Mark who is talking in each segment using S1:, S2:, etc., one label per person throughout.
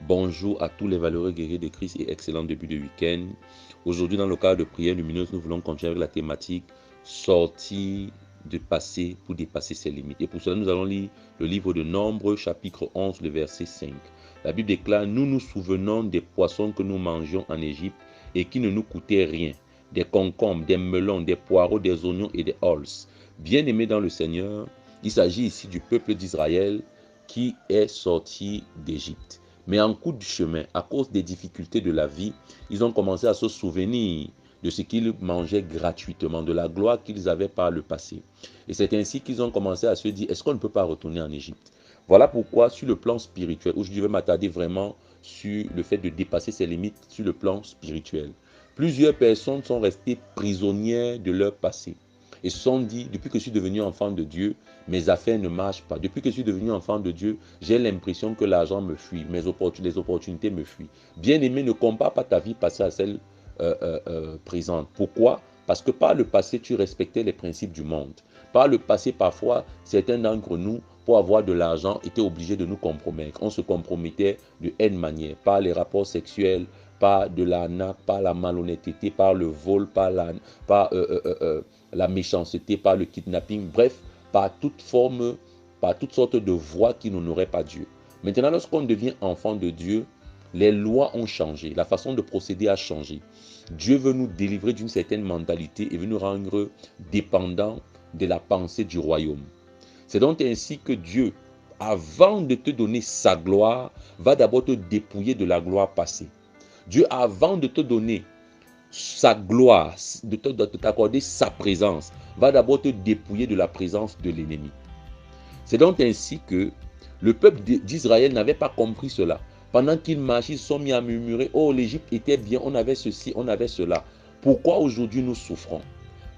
S1: Bonjour à tous les valeureux guerriers de Christ et excellent début de week-end. Aujourd'hui, dans le cadre de prière lumineuse, nous voulons continuer avec la thématique sortir du passé pour dépasser ses limites. Et pour cela, nous allons lire le livre de Nombre, chapitre 11, le verset 5. La Bible déclare: nous nous souvenons des poissons que nous mangions en Égypte et qui ne nous coûtaient rien, des concombres, des melons, des poireaux, des oignons et des holz. Bien-aimés dans le Seigneur, il s'agit ici du peuple d'Israël qui est sorti d'Égypte. Mais en cours du chemin, à cause des difficultés de la vie, ils ont commencé à se souvenir de ce qu'ils mangeaient gratuitement, de la gloire qu'ils avaient par le passé. Et c'est ainsi qu'ils ont commencé à se dire: est-ce qu'on ne peut pas retourner en Égypte? Voilà pourquoi, sur le plan spirituel, où je vais m'attarder vraiment sur le fait de dépasser ses limites sur le plan spirituel. Plusieurs personnes sont restées prisonnières de leur passé et se sont dit: depuis que je suis devenu enfant de Dieu, mes affaires ne marchent pas. Depuis que je suis devenu enfant de Dieu, j'ai l'impression que l'argent me fuit, les opportunités me fuient. Bien-aimé, ne compare pas ta vie passée à celle présente. Pourquoi? Parce que par le passé, tu respectais les principes du monde. Par le passé, parfois, certains d'entre nous, pour avoir de l'argent, étaient obligés de nous compromettre. On se compromettait de N manière, par les rapports sexuels, par de l'arnaque, par la malhonnêteté, par le vol, par la méchanceté, par le kidnapping, bref, par toute forme, par toutes sortes de voies qui n'honoraient pas Dieu. Maintenant, lorsqu'on devient enfant de Dieu, les lois ont changé, la façon de procéder a changé. Dieu veut nous délivrer d'une certaine mentalité et veut nous rendre dépendants de la pensée du royaume. C'est donc ainsi que Dieu, avant de te donner sa gloire, va d'abord te dépouiller de la gloire passée. Dieu, avant de te donner sa gloire, de t'accorder sa présence, va d'abord te dépouiller de la présence de l'ennemi. C'est donc ainsi que le peuple d'Israël n'avait pas compris cela. Pendant qu'ils marchaient, ils se sont mis à murmurer: oh, l'Égypte était bien, on avait ceci, on avait cela. Pourquoi aujourd'hui nous souffrons?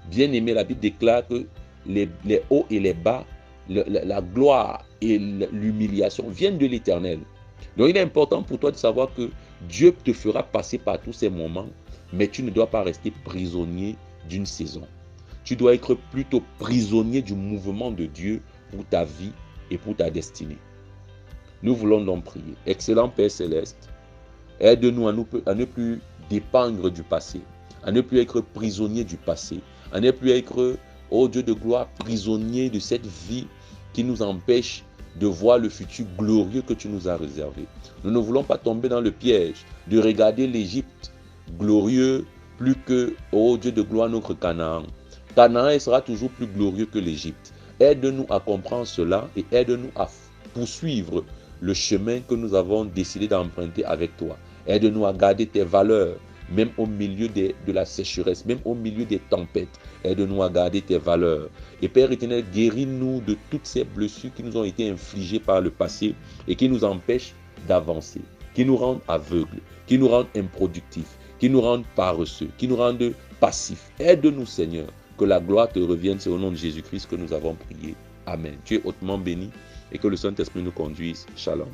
S1: Bien aimé, la Bible déclare que les hauts et les bas, la gloire et l'humiliation viennent de l'Éternel. Donc il est important pour toi de savoir que Dieu te fera passer par tous ces moments, mais tu ne dois pas rester prisonnier d'une saison. Tu dois être plutôt prisonnier du mouvement de Dieu pour ta vie et pour ta destinée. Nous voulons donc prier. Excellent Père Céleste, aide-nous à ne plus dépendre du passé, à ne plus être prisonnier du passé, à ne plus être, ô Dieu de gloire, prisonnier de cette vie qui nous empêche de voir le futur glorieux que tu nous as réservé. Nous ne voulons pas tomber dans le piège de regarder l'Égypte glorieux plus que, ô Dieu de gloire, notre Canaan. Canaan sera toujours plus glorieux que l'Égypte. Aide-nous à comprendre cela et aide-nous à poursuivre le chemin que nous avons décidé d'emprunter avec toi. Aide-nous à garder tes valeurs, même au milieu de la sécheresse, même au milieu des tempêtes. Aide-nous à garder tes valeurs. Et Père éternel, guéris-nous de toutes ces blessures qui nous ont été infligées par le passé et qui nous empêchent d'avancer, qui nous rendent aveugles, qui nous rendent improductifs, qui nous rendent paresseux, qui nous rendent passifs. Aide-nous, Seigneur, que la gloire te revienne. C'est au nom de Jésus-Christ que nous avons prié. Amen. Tu es hautement béni et que le Saint-Esprit nous conduise. Shalom.